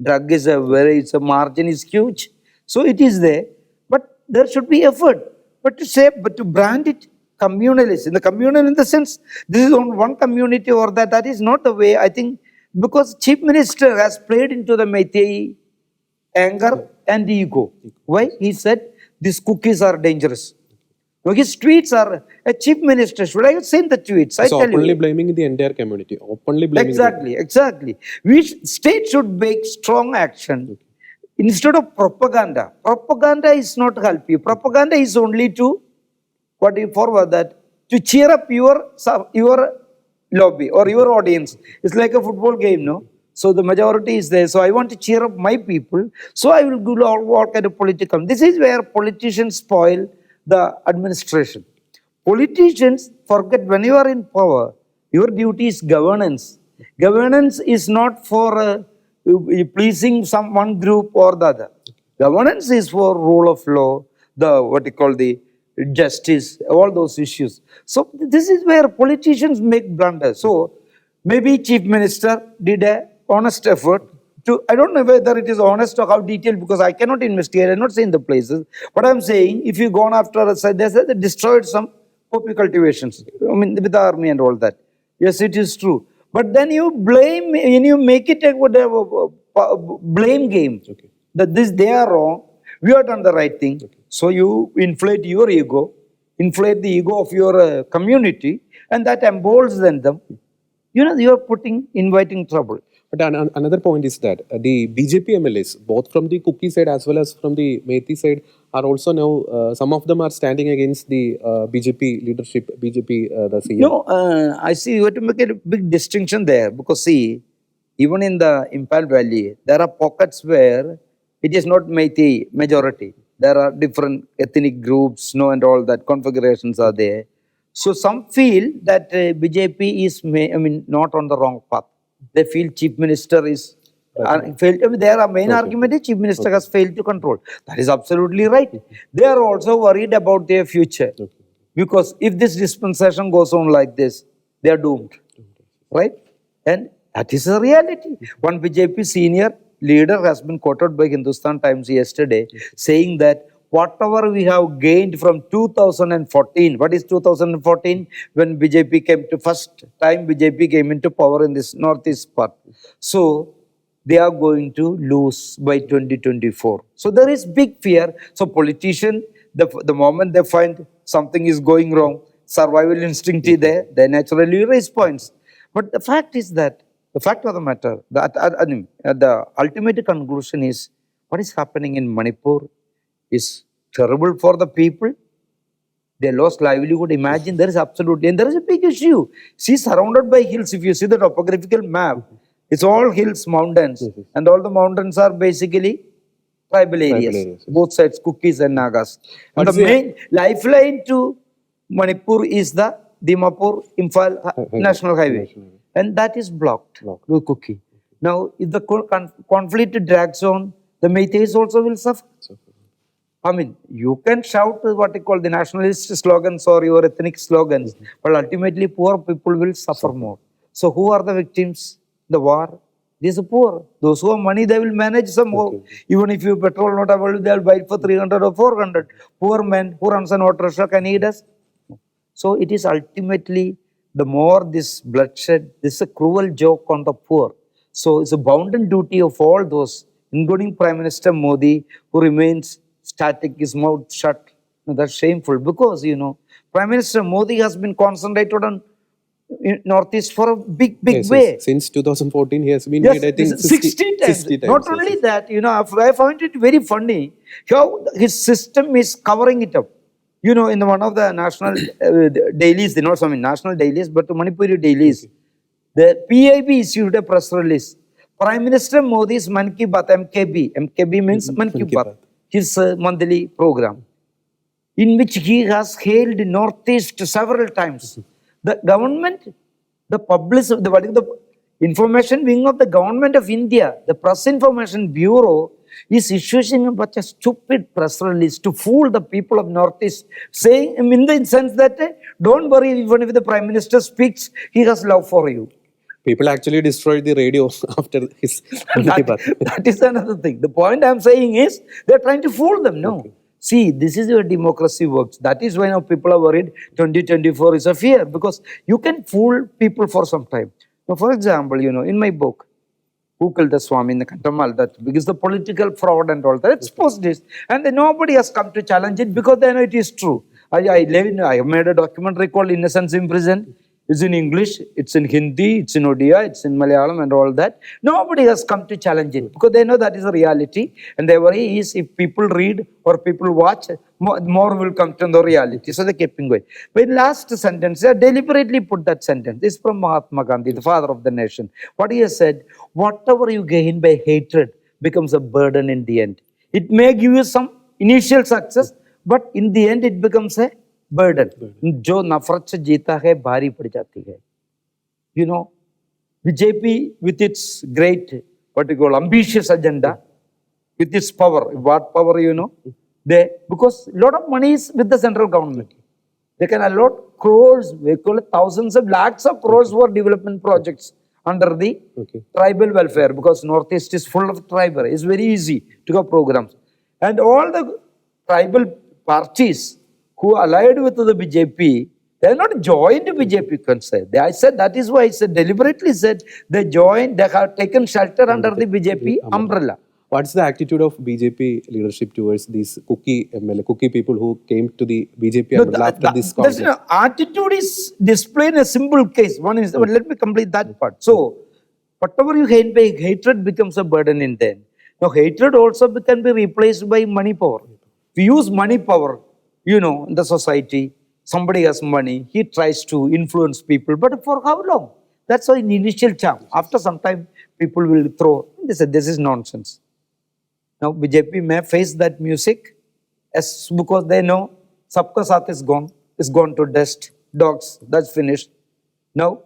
A: Drug is its margin is huge. So it is there. But there should be effort. But to brand it communalist, in the communal in the sense, this is on one community or that is not the way. I think Because chief minister has played into the MEITEI anger and ego. Why? He said these cookies are dangerous. Now his tweets are, a chief minister, should I have seen the tweets? I
B: So
A: tell
B: openly
A: you.
B: blaming the entire community, openly blaming.
A: Exactly. State should make strong action instead of propaganda. Propaganda is not help you. Propaganda is only to, what do you forward that? To cheer up your lobby or your audience. It's like a football game, no? So the majority is there. So I want to cheer up my people. So I will do all kind of political. This is where politicians spoil the administration. Politicians forget when you are in power, your duty is governance. Governance is not for pleasing some one group or the other. Governance is for rule of law, the what you call the justice, all those issues. So this is where politicians make blunders. So maybe chief minister did a honest effort to, I don't know whether it is honest or how detailed, because I cannot investigate, I'm not saying the places. But I'm saying, if you gone after, they said they destroyed some poppy cultivations, I mean, with the army and all that. Yes, it is true. But then you blame, and you make it a blame game.
B: Okay.
A: That they are wrong, we have done the right thing.
B: Okay.
A: So you inflate your ego, inflate the ego of your community, and that emboldens them. You know, you are inviting trouble.
B: But another point is that the BJP MLAs, both from the KUKKI side as well as from the MEITEI side, are also now, some of them are standing against the BJP leadership, BJP, the CM.
A: No, I see you have to make a big distinction there, because see, even in the Impal Valley, there are pockets where it is not MEITEI majority. There are different ethnic groups, and all that configurations are there. So some feel that BJP is, not on the wrong path. They feel chief minister is failed. Their main argument is chief minister has failed to control. That is absolutely right. They are also worried about their future. Because if this dispensation goes on like this, they are doomed. Right? And that is a reality. One BJP senior leader has been quoted by Hindustan Times yesterday saying that whatever we have gained from 2014, what is 2014? When BJP came to, first time BJP came into power in this northeast part. So they are going to lose by 2024. So there is big fear. So politicians, the moment they find something is going wrong, survival instinct is there, they naturally raise points. But the fact is that, the fact of the matter, the ultimate conclusion is, what is happening in Manipur is terrible for the people. They lost livelihood. Imagine, there is absolutely, and there is a big issue. See, surrounded by hills, if you see the topographical map, it's all hills, mountains, and all the mountains are basically tribal areas. Both sides, Kukkis and Nagas. And the main lifeline to Manipur is the Dimapur Imphal National Highway. And that is blocked with Kukki. Now, if the conflict drags on, the MEITEIs also will suffer. I mean, you can shout what you call the nationalist slogans or your ethnic slogans, but ultimately poor people will suffer more. So who are the victims? The war. These are poor. Those who have money, they will manage somehow. Even if you petrol not available, they will buy it for 300 or 400. Poor man who runs an auto rickshaw, can he does? So it is ultimately, the more this bloodshed, this is a cruel joke on the poor. So it's a bounden duty of all those, including Prime Minister Modi, who remains static, his mouth shut. That's shameful, because, Prime Minister Modi has been concentrated on Northeast for a big way.
B: Since 2014, he has been made, I think,
A: 60 times. Not only that, I find it very funny how his system is covering it up. In one of the national dailies, national dailies, but Manipuri dailies, the PIB issued a press release. Prime Minister Modi's Man Ki Baat, MKB. MKB means Man Ki Baat, his monthly program, in which he has hailed Northeast several times. The government, the information wing of the government of India, the Press Information Bureau, is issuing a stupid press release to fool the people of Northeast, saying, in the sense that, don't worry, even if the Prime Minister speaks, he has love for you.
B: People actually destroyed the radio after his
A: that is another thing. The point I'm saying is, they're trying to fool them. No. Okay. See, this is where democracy works. That is why now people are worried 2024 is a fear, because you can fool people for some time. Now, for example, in my book, Who Killed the Swami in the Kantamal, that because the political fraud and all that, exposed this. And then nobody has come to challenge it because they know it is true. I made a documentary called Innocence in Prison. It's in English, it's in Hindi, it's in Odia, it's in Malayalam and all that. Nobody has come to challenge it because they know that is a reality. And their worry is if people read or people watch, more will come to the reality. So they kept going. But in last sentence, they deliberately put that sentence. This is from Mahatma Gandhi, the father of the nation. What he has said, whatever you gain by hatred becomes a burden in the end. It may give you some initial success, but in the end it becomes a burden. जो नफरत से जीता है भारी पड़ जाती है. BJP with its great, what you call, ambitious agenda, with its power. What power, because a lot of money is with the central government. They can allot crores, we call it thousands of lakhs of crores for development projects under the tribal welfare, because Northeast is full of tribal. It's very easy to go programs. And all the tribal parties who allied with the BJP, they are not joined BJP, you can say. I said, that is why I said, deliberately said, they joined, they have taken shelter under the BJP umbrella.
B: What's the attitude of BJP leadership towards these KUKKI people who came to the BJP umbrella after this conflict?
A: Attitude is displayed in a simple case. One is, but let me complete that part. So, whatever you hate by hatred becomes a burden in them. Now, hatred also can be replaced by money power. We use money power, in the society. Somebody has money, he tries to influence people, but for how long? That's why in initial charm. After some time, people will throw, they say, this is nonsense. Now, BJP may face that music because they know Sabka Saath is gone to dust, dogs, that's finished. Now,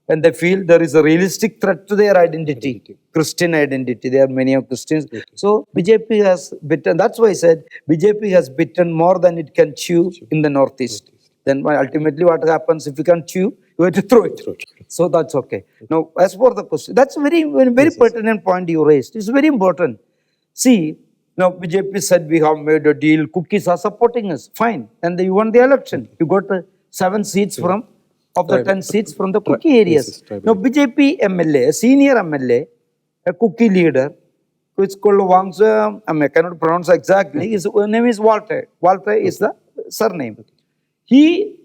A: and they feel there is a realistic threat to their identity, Christian identity. There are many of Christians. So BJP has bitten, that's why I said BJP has bitten more than it can chew in the Northeast. Then ultimately what happens, if you can chew, you have to throw it. So that's okay. Now, as for the question, that's a very pertinent point you raised. It's very important. See, now BJP said we have made a deal, cookies are supporting us, fine. And you won the election. You got 7 seats of the 10 seats from the KUKKI areas. Now, BJP MLA, a senior MLA, a KUKKI leader, who is called Wangsa, I cannot pronounce exactly, his name is Walter. Walter is the surname. He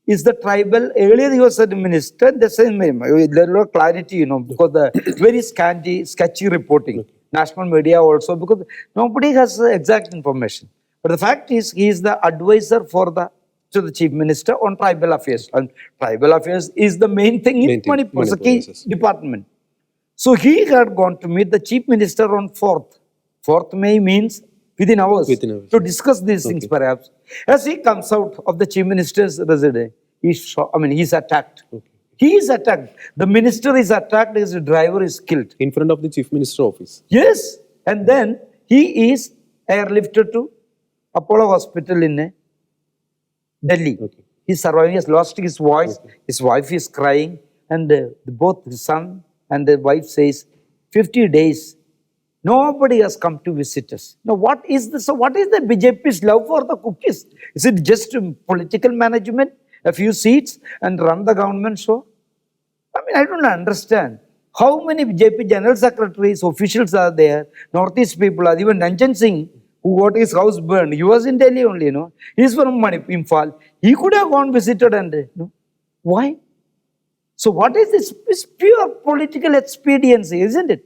A: is the tribal, earlier he was a minister, the same name, there was clarity, because the very sketchy reporting. National media also, because nobody has exact information. But the fact is, he is the advisor to the chief minister on tribal affairs. And tribal affairs is the main thing in Manipur. It's a key department. So he had gone to meet the chief minister on 4th. 4th May means within hours. To discuss these things perhaps. As he comes out of the chief minister's residence, he's attacked. He is attacked. The minister is attacked, his driver is killed.
B: In front of the chief minister office?
A: Yes. And then he is airlifted to Apollo Hospital in Delhi. He's surviving, he has lost his voice, his wife is crying, and both his son and the wife says, 50 days, nobody has come to visit us. Now, what is this? So what is the BJP's love for the cookies? Is it just political management, a few seats, and run the government show? I don't understand. How many BJP general secretaries, officials are there? Northeast people are, even Ranjan Singh, who got his house burned. He was in Delhi only, He's from Manipur, Imphal. He could have gone visited and, why? So what is this? It's pure political expediency, isn't it?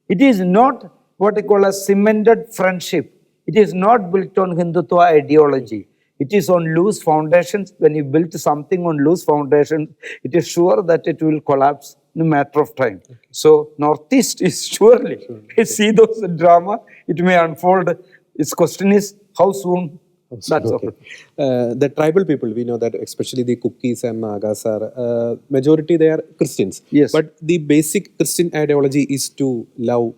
A: It is not what I call a cemented friendship. It is not built on Hindutva ideology. It is on loose foundations. When you build something on loose foundations, it is sure that it will collapse in a matter of time. So Northeast is surely, see those drama, it may unfold. Its question is, how soon? That's okay.
B: The tribal people, we know that especially the Kukkis and Nagas are, majority they are Christians.
A: Yes.
B: But the basic Christian ideology is to love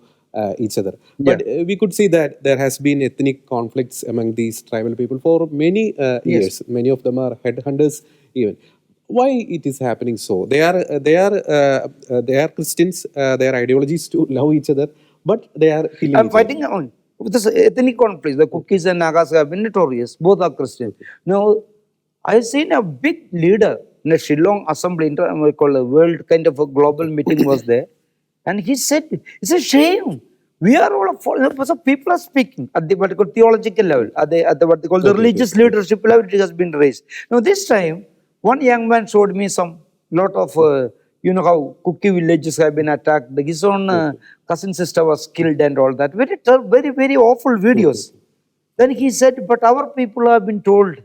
B: each other. But we could see that there has been ethnic conflicts among these tribal people for many years. Many of them are headhunters even. Why it is happening so? They are Christians. Their ideology is to love each other, but they are killing.
A: I'm fighting on this ethnic conflict. The Kukkis and Nagas have been notorious. Both are Christian. Now, I've seen a big leader in a Shillong assembly, we call a world kind of a global meeting was there. And he said, it's a shame. We are all so people are speaking at the what they call theological level, at the what they call the religious leadership level, it has been raised. Now this time, one young man showed me some lot of, you know how KUKKI villages have been attacked. His own cousin sister was killed and all that. Very, very awful videos. Then he said, but our people have been told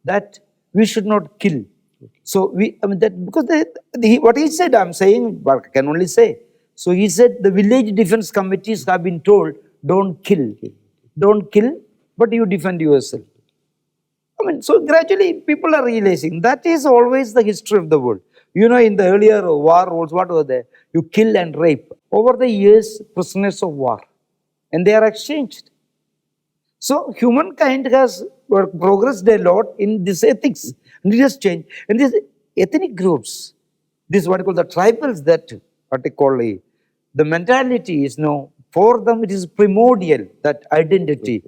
A: that we should not kill. So because what he said, I'm saying, but I can only say. So he said the village defense committees have been told, don't kill, but you defend yourself. So gradually people are realizing that is always the history of the world. You know, in the earlier war rules, what were there? You kill and rape. Over the years, prisoners of war, and they are exchanged. So humankind has progressed a lot in this ethics, and it has changed. And these ethnic groups, this what I call the tribals, that what they call the mentality is for them it is primordial, that identity.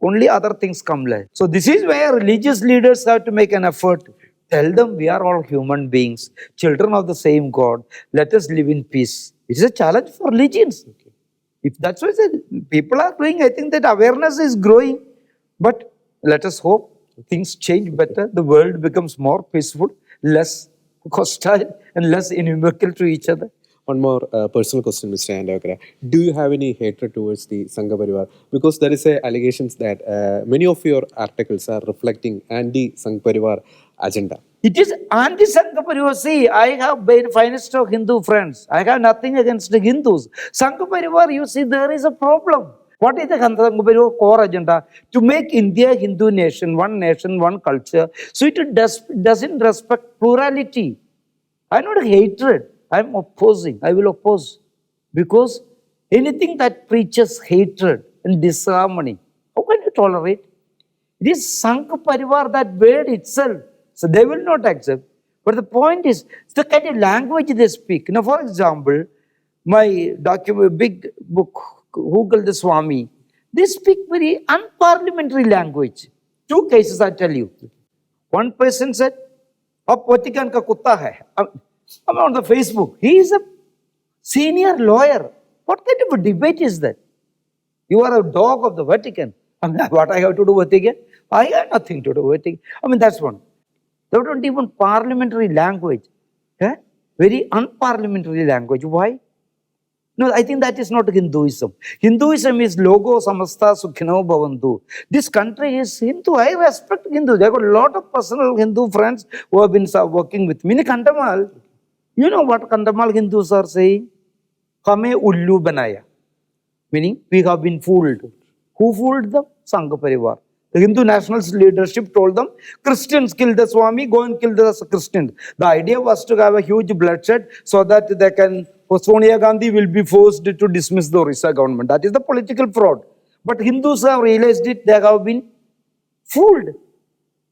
A: Only other things come later. So this is where religious leaders have to make an effort. Tell them we are all human beings, children of the same God. Let us live in peace. It is a challenge for religions. If that's what people are doing, I think that awareness is growing. But let us hope things change better. The world becomes more peaceful, less hostile, and less inimical to each other.
B: One more personal question, Mr. AKKARA. Do you have any hatred towards the Sangha Parivar? Because there is allegations that many of your articles are reflecting anti-Sangha Parivar agenda.
A: It is anti-Sangha Parivar. See, I have the finest of Hindu friends. I have nothing against the Hindus. Sangha Parivar, you see, there is a problem. What is the Sangha Parivar core agenda? To make India a Hindu nation, one culture. So it doesn't respect plurality. I'm not hatred. I'm opposing. I will oppose. Because anything that preaches hatred and disharmony, how can you tolerate? It is Sangha Parivar, that word itself. So they will not accept. But the point is, it's the kind of language they speak. Now, for example, my big book, Google the Swami, they speak very unparliamentary language. Two cases I tell you. One person said, "Ab Vatican ka kutta hai." I'm on the Facebook. He is a senior lawyer. What kind of a debate is that? You are a dog of the Vatican. What I have to do with Vatican? I have nothing to do with Vatican. That's one. They don't even parliamentary language. Very unparliamentary language. Why? No, I think that is not Hinduism. Hinduism is logo samasta sukhino bhavantu. This country is Hindu. I respect Hindus. I got a lot of personal Hindu friends who have been working with me. In Kandamal, you know what Kandamal Hindus are saying? Hame ullu banaya. Meaning, we have been fooled. Who fooled them? Sangha Parivar. The Hindu nationalist leadership told them, Christians kill the Swami, go and kill the Christians. The idea was to have a huge bloodshed so that they can, Sonia Gandhi will be forced to dismiss the Orissa government. That is the political fraud. But Hindus have realized it, they have been fooled.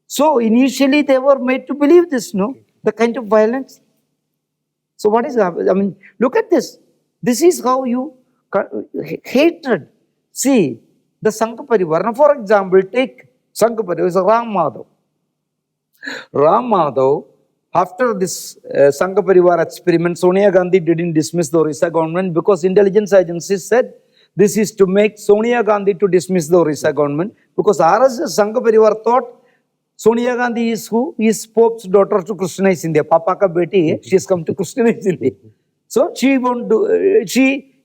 A: So initially they were made to believe this, the kind of violence. So what is happening? Look at this. This is how you hatred. See, the Sangha Parivar. Now, for example, take Sangha Parivar, is Ram Madhav. Ram Madhav, after this Sangha Parivar experiment, Sonia Gandhi didn't dismiss the Orissa government because intelligence agencies said this is to make Sonia Gandhi to dismiss the Orissa government, because RSS Sangha Parivar thought Sonia Gandhi is who? Is Pope's daughter to Christianize India. Papa ka beti hai, she has come to Christianize India. So she won't do,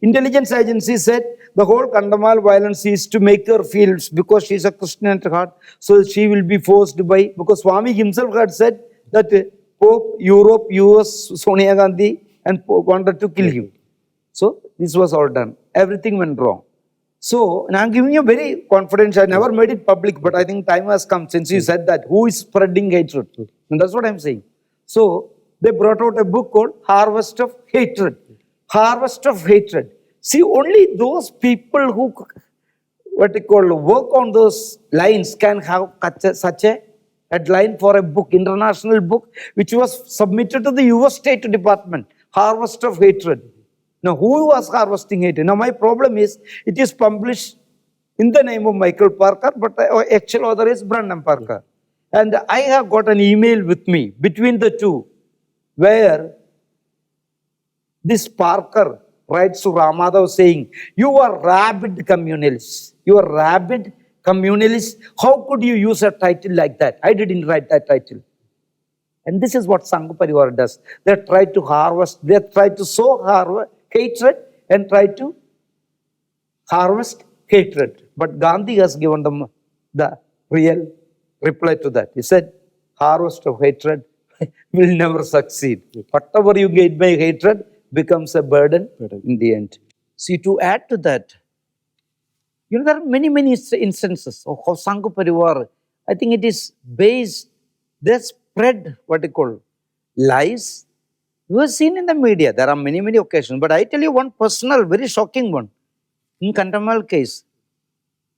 A: intelligence agency said the whole Kandamal violence is to make her feel, because she is a Christian at heart, so she will be forced by, because Swami himself had said that Pope, Europe, US, Sonia Gandhi and Pope wanted to kill him. So this was all done. Everything went wrong. So, and I'm giving you very confidential, I never made it public, but I think time has come since you said that, who is spreading hatred? And that's what I'm saying. So, they brought out a book called Harvest of Hatred. Harvest of Hatred. See, only those people who, what they call, work on those lines can have such a headline for a book, international book, which was submitted to the US State Department. Harvest of Hatred. Now, who was harvesting hatred? Now, my problem is, it is published in the name of Michael Parker, but actual author is Brandon Parker. And I have got an email with me between the two, where this Parker writes to Ramadhav saying, "You are rabid communalists. You are rabid communalists. How could you use a title like that?" I didn't write that title. And this is what Sangha Parivar does. They try to harvest, they try to sow hatred and try to harvest hatred. But Gandhi has given them the real reply to that. He said, harvest of hatred will never succeed. Whatever you get by hatred becomes a burden in the end. See, to add to that, there are many, many instances of how Sangha Parivar, I think it is based, they spread what you call lies. You have seen in the media, there are many, many occasions. But I tell you one personal, very shocking one. In Kantamal case,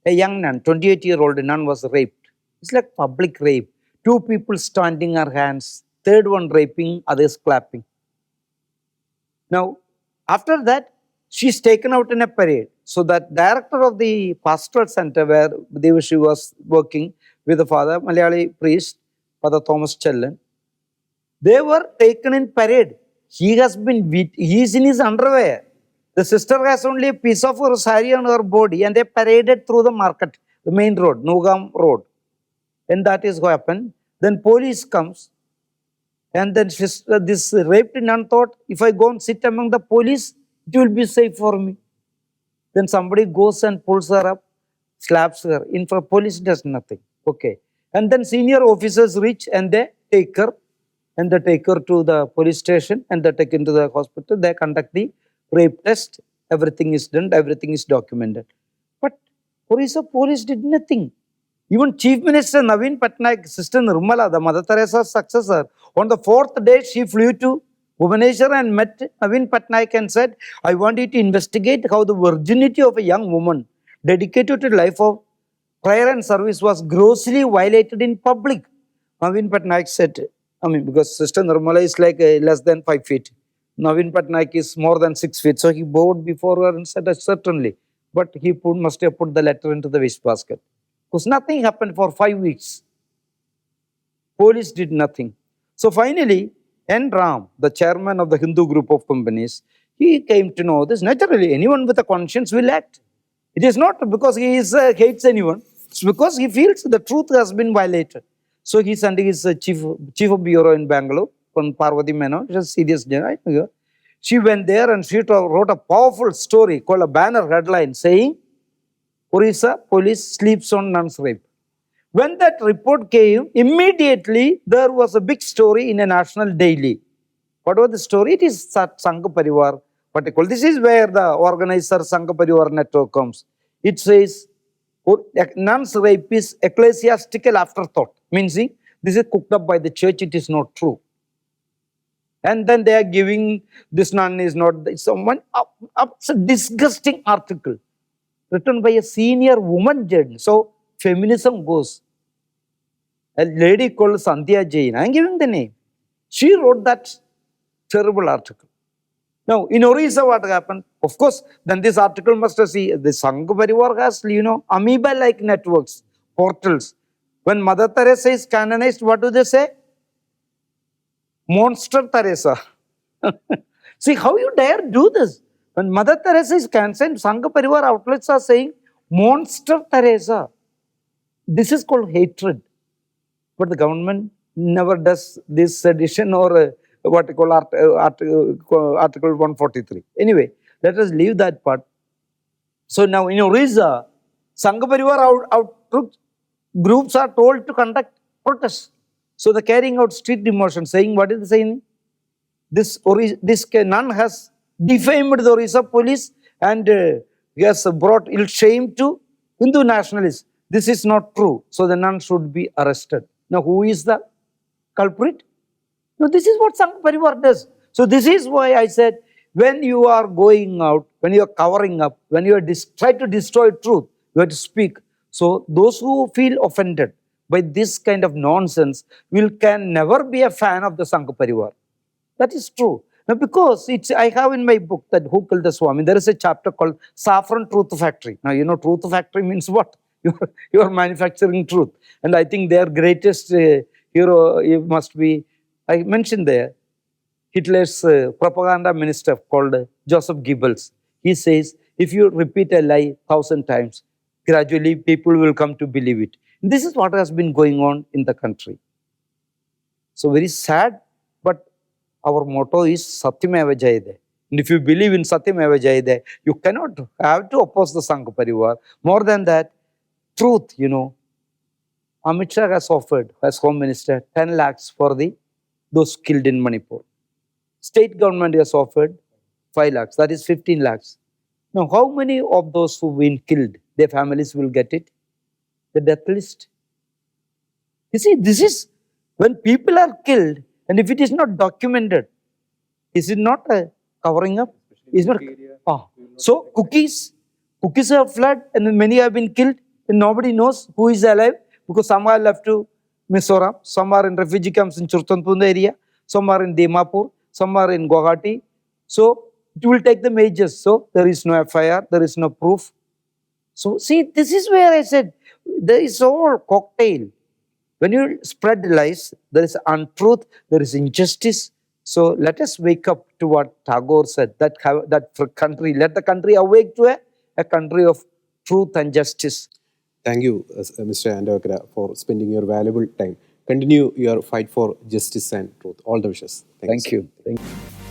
A: a young nun, 28-year-old nun was raped. It's like public rape. Two people standing her hands, third one raping, others clapping. Now, after that, she's taken out in a parade. So that director of the pastoral center where she was working with the father, Malayali priest, Father Thomas Chellan, they were taken in parade. He is in his underwear. The sister has only a piece of her sari on her body, and they paraded through the market, the main road, Nogam Road. And that is what happened. Then police comes, and then this raped nun thought, if I go and sit among the police, it will be safe for me. Then somebody goes and pulls her up, slaps her. In front, police does nothing. Okay. And then senior officers reach and they take her, and they take her to the police station, and they take her to the hospital. They conduct the rape test. Everything is done. Everything is documented. But Orissa police did nothing. Even Chief Minister Naveen Patnaik, Sister Nirmala, the Mother Teresa's successor, on the fourth day she flew to Bhubaneswar and met Naveen Patnaik and said, I want you to investigate how the virginity of a young woman dedicated to the life of prayer and service was grossly violated in public. Naveen Patnaik said, because Sister Nirmala is like less than 5 feet. Naveen Patnaik is more than 6 feet. So he bowed before her and said, certainly. But he must have put the letter into the wastebasket. Because nothing happened for 5 weeks. Police did nothing. So finally, N. Ram, the chairman of the Hindu group of companies, he came to know this. Naturally, anyone with a conscience will act. It is not because he hates anyone. It's because he feels the truth has been violated. So he sent his chief of bureau in Bangalore, Parvati Menon, it was a serious day. She went there and she wrote a powerful story called a banner headline saying, Orissa police sleeps on nun's rape. When that report came, immediately there was a big story in a national daily. What was the story? It is Sangha Parivar particular. This is where the organizer Sangha Parivar network comes. It says, nun's rape is ecclesiastical afterthought. Meaning, this is cooked up by the church, it is not true. And then they are giving, this nun is not, someone, it's a disgusting article written by a senior woman judge. So, feminism goes. A lady called Sandhya Jain, I am giving the name. She wrote that terrible article. Now, in Orissa, what happened? Of course, then this article must have seen, the Sangha Parivar has, amoeba-like networks, portals. When Mother Teresa is canonized, what do they say? Monster Teresa. See, how you dare do this? When Mother Teresa is canonized, Sangha Parivar outlets are saying, Monster Teresa. This is called hatred. But the government never does this sedition or what you call Article 143. Anyway, let us leave that part. So now in Orissa, Sangha Parivar groups are told to conduct protests. So they're carrying out street demotion, saying, what is it saying? This nun has defamed the Orissa police and he has brought ill shame to Hindu nationalists. This is not true. So the nun should be arrested. Now who is the culprit? No, this is what Sangha Parivar does. So this is why I said, when you are going out, when you are covering up, when you are try to destroy truth, you have to speak. So those who feel offended by this kind of nonsense can never be a fan of the Sangha Parivar. That is true. Now because I have in my book that Who Killed the Swami, there is a chapter called Saffron Truth Factory. Now you know Truth Factory means what? you're manufacturing truth. And I think their greatest hero must be, I mentioned there, Hitler's propaganda minister called Joseph Goebbels. He says, if you repeat a lie 1,000 times, gradually people will come to believe it. This is what has been going on in the country. So very sad, but our motto is Satyameva Jayate. And if you believe in Satyameva Jayate, you cannot have to oppose the Sangha Parivar. More than that, truth, Amit Shah has offered, as Home Minister, 10 lakhs for those killed in Manipur. State government has offered 5 lakhs, that is 15 lakhs. Now, how many of those who've been killed, their families will get it? The death list. You see, this is when people are killed, and if it is not documented, is it not a covering up? Is not. So cookies have fled, and then many have been killed, and nobody knows who is alive because some are left to Mizoram, some are in refugee camps in Churtanpunda area, some are in Dimapur, some are in Guwahati. So it will take them ages. So there is no FIR, there is no proof. So see, this is where I said there is all cocktail. When you spread lies, there is untruth, there is injustice. So let us wake up to what Tagore said, that country, let the country awake to a country of truth and justice.
B: Thank you, Mr. Anto AKKARA, for spending your valuable time. Continue your fight for justice and truth. All the wishes.
A: Thank you. Thank you.